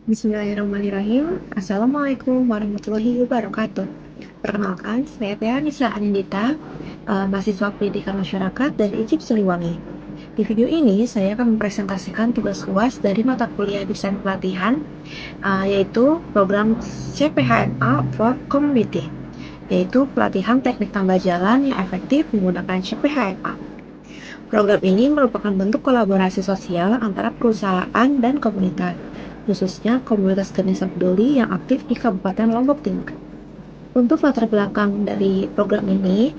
Bismillahirrahmanirrahim. Assalamualaikum warahmatullahi wabarakatuh. Perkenalkan, saya Tia Nisa Anindita, mahasiswa Pendidikan Masyarakat dari IJIP Siliwangi. Di video ini, saya akan mempresentasikan tugas UAS dari mata kuliah Desain Pelatihan, yaitu program CPHMA for Community, yaitu pelatihan teknik tambah jalan yang efektif menggunakan CPHMA. Program ini merupakan bentuk kolaborasi sosial antara perusahaan dan komunitas, khususnya komunitas Ganesha Peduli yang aktif di Kabupaten Lombok Timur. Untuk latar belakang dari program ini,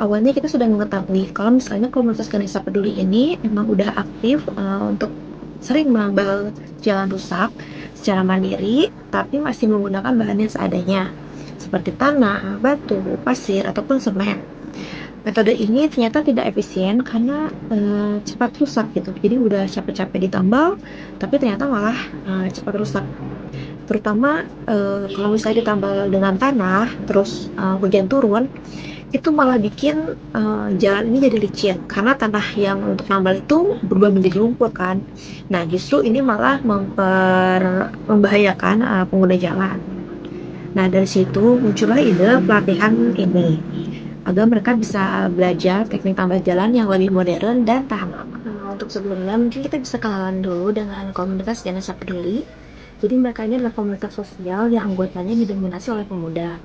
awalnya kita sudah mengetahui kalau misalnya komunitas Ganesha Peduli ini memang udah aktif untuk sering menambal jalan rusak secara mandiri, tapi masih menggunakan bahan yang seadanya, seperti tanah, batu, pasir, ataupun semen. Metode ini ternyata tidak efisien karena cepat rusak gitu. Jadi udah capek-capek ditambal, tapi ternyata malah cepat rusak. Terutama kalau misalnya ditambal dengan tanah, terus hujan turun, itu malah bikin jalan ini jadi licin karena tanah yang untuk nambal itu berubah menjadi lumpur kan. Nah, justru ini malah membahayakan pengguna jalan. Nah, dari situ muncullah ide pelatihan ini agar mereka bisa belajar teknik tambah jalan yang lebih modern dan tahan lama. Untuk sebelumnya mungkin kita bisa kenalan dulu dengan komunitas Ganesha Peduli. Jadi mereka ini adalah komunitas sosial yang anggotanya didominasi oleh pemuda.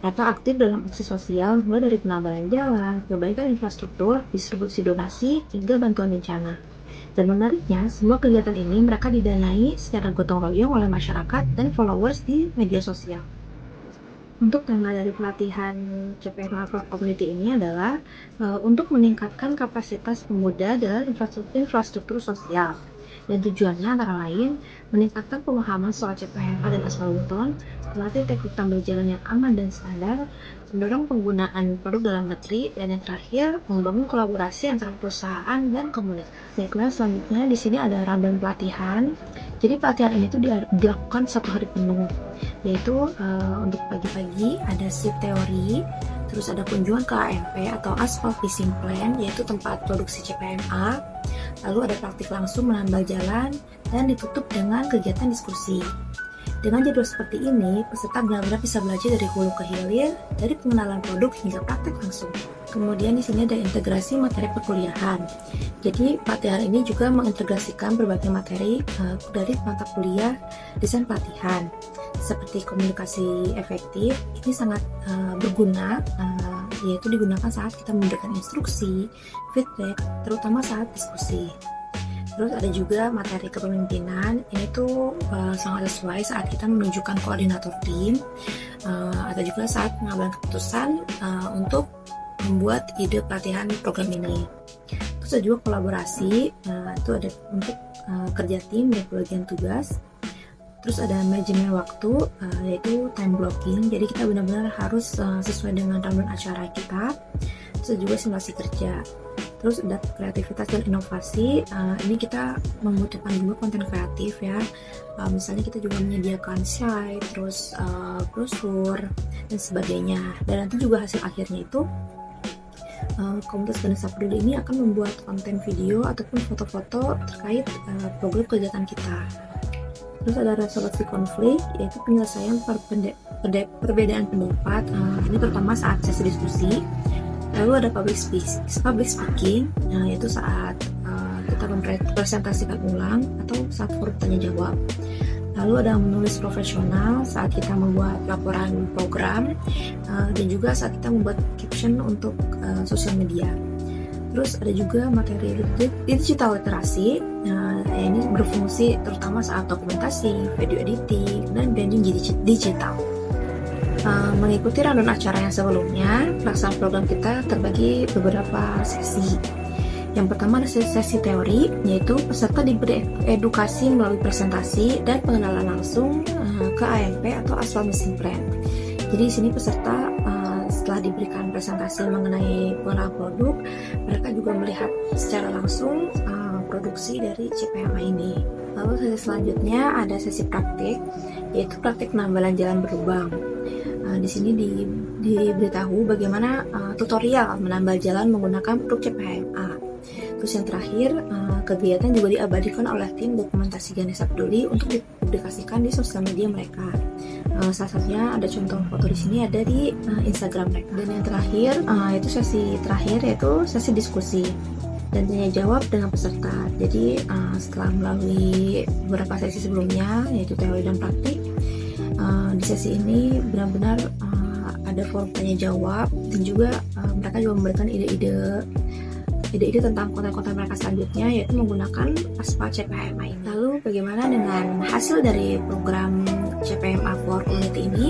Mereka aktif dalam aksi sosial mulai dari penambalan jalan, perbaikan infrastruktur, distribusi donasi, hingga bantuan bencana. Dan menariknya, semua kegiatan ini mereka didanai secara gotong royong oleh masyarakat dan followers di media sosial. Untuk tema dari pelatihan CPN Market Community ini adalah untuk meningkatkan kapasitas pemuda dalam infrastruktur sosial. Dan tujuannya antara lain meningkatkan pemahaman soal CPNA dan aspal beton, melatih teknik tambal jalan yang aman dan standar, mendorong penggunaan produk dalam negeri, dan yang terakhir membangun kolaborasi antara perusahaan dan komunitas. Nah, kemudian selanjutnya di sini ada rundown pelatihan. Jadi pelatihan ini tuh dilakukan 1 hari penuh, yaitu untuk pagi-pagi ada shift teori, terus ada kunjungan ke AMP atau Asphalt Fishing Plant, yaitu tempat produksi CPMA, lalu ada praktik langsung menambal jalan, dan ditutup dengan kegiatan diskusi. Dengan jadwal seperti ini, peserta benar-benar bisa belajar dari hulu ke hilir, dari pengenalan produk hingga praktik langsung. Kemudian di sini ada integrasi materi perkuliahan. Jadi pelatihan ini juga mengintegrasikan berbagai materi dari mata kuliah desain pelatihan, seperti komunikasi efektif. Ini sangat berguna, yaitu digunakan saat kita memberikan instruksi, feedback, terutama saat diskusi. Terus ada juga materi kepemimpinan, ini tuh sangat sesuai saat kita menunjukkan koordinator tim, atau juga saat pengambilan keputusan untuk membuat ide pelatihan program ini. Terus ada juga kolaborasi, itu ada untuk kerja tim dan pembagian tugas. Terus ada manajemen waktu, yaitu time blocking, jadi kita benar-benar harus sesuai dengan rundown acara kita. Terus juga simulasi kerja. Terus ada kreativitas dan inovasi, ini kita membutuhkan juga konten kreatif ya, misalnya kita juga menyediakan slide, terus brosur dan sebagainya. Dan nanti juga hasil akhirnya itu komunitas Ganesha Peduli ini akan membuat konten video ataupun foto-foto terkait program kegiatan kita. Terus ada resolusi konflik, yaitu penyelesaian perbedaan pendapat, ini terutama saat sesi diskusi. Lalu ada public speaking, yaitu saat kita mempresentasikan ulang atau saat forum tanya jawab. Lalu ada menulis profesional saat kita membuat laporan program, dan juga saat kita membuat caption untuk sosial media. Terus ada juga materi digital literasi, ini berfungsi terutama saat dokumentasi, video editing, dan branding digital. Mengikuti rundown acara yang sebelumnya, pelaksanaan program kita terbagi beberapa sesi. Yang pertama ada sesi teori, yaitu peserta diberi edukasi melalui presentasi dan pengenalan langsung ke AMP atau Asphalt Fishing Plant. Jadi di sini peserta setelah diberikan presentasi mengenai pengenalan produk, mereka juga melihat secara langsung produksi dari CPMA ini. Lalu sesi selanjutnya ada sesi praktik, yaitu praktik penambalan jalan berlubang. Di sini diberitahu bagaimana tutorial menambal jalan menggunakan produk CPMA. Terus yang terakhir, kegiatan juga diabadikan oleh tim dokumentasi Ganesha Peduli untuk dipublikasikan di sosial media mereka. Salah satunya ada contoh foto di sini ada di Instagram mereka. Dan yang terakhir, itu sesi terakhir yaitu sesi diskusi dan tanya jawab dengan peserta. Jadi setelah melalui beberapa sesi sebelumnya yaitu teori dan praktik, di sesi ini benar-benar ada forum tanya jawab dan juga mereka juga memberikan ide-ide tentang konten-konten mereka selanjutnya, yaitu menggunakan aspal CPMA ini. Lalu bagaimana dengan hasil dari program CPMA for Community ini?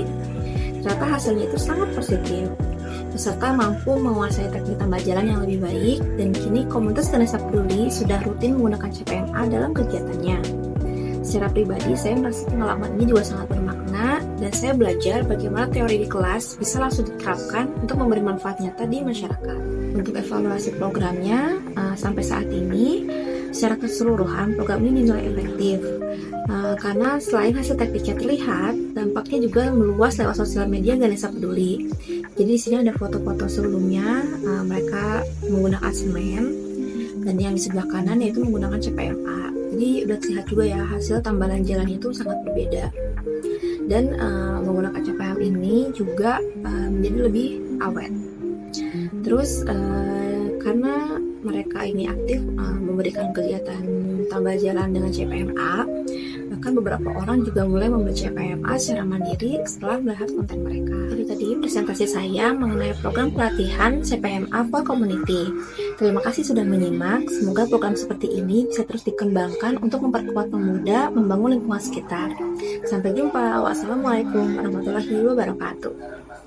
Ternyata hasilnya itu sangat positif. Peserta mampu menguasai teknik tambah jalan yang lebih baik, dan kini komunitas Ganesha Peduli sudah rutin menggunakan CPMA dalam kegiatannya. Secara pribadi, saya merasa pengalaman ini juga sangat bermakna, dan saya belajar bagaimana teori di kelas bisa langsung diterapkan untuk memberi manfaat nyata di masyarakat. Untuk evaluasi programnya, sampai saat ini, secara keseluruhan program ini dinilai efektif. Karena selain hasil tekniknya terlihat, dampaknya juga meluas lewat sosial media Ganesha Peduli. Jadi di sini ada foto-foto sebelumnya, mereka menggunakan semen, dan yang di sebelah kanan yaitu menggunakan CPMA. Jadi udah terlihat juga ya hasil tambalan jalan itu sangat berbeda. Dan menggunakan CPM ini juga menjadi lebih awet. Terus karena mereka ini aktif memberikan kegiatan tambah jalan dengan CPMA, bahkan beberapa orang juga mulai membeli CPMA secara mandiri setelah melihat konten mereka. Jadi tadi presentasi saya mengenai program pelatihan CPMA for Community. Terima kasih sudah menyimak. Semoga program seperti ini bisa terus dikembangkan untuk memperkuat pemuda membangun lingkungan sekitar. Sampai jumpa. Wassalamualaikum warahmatullahi wabarakatuh.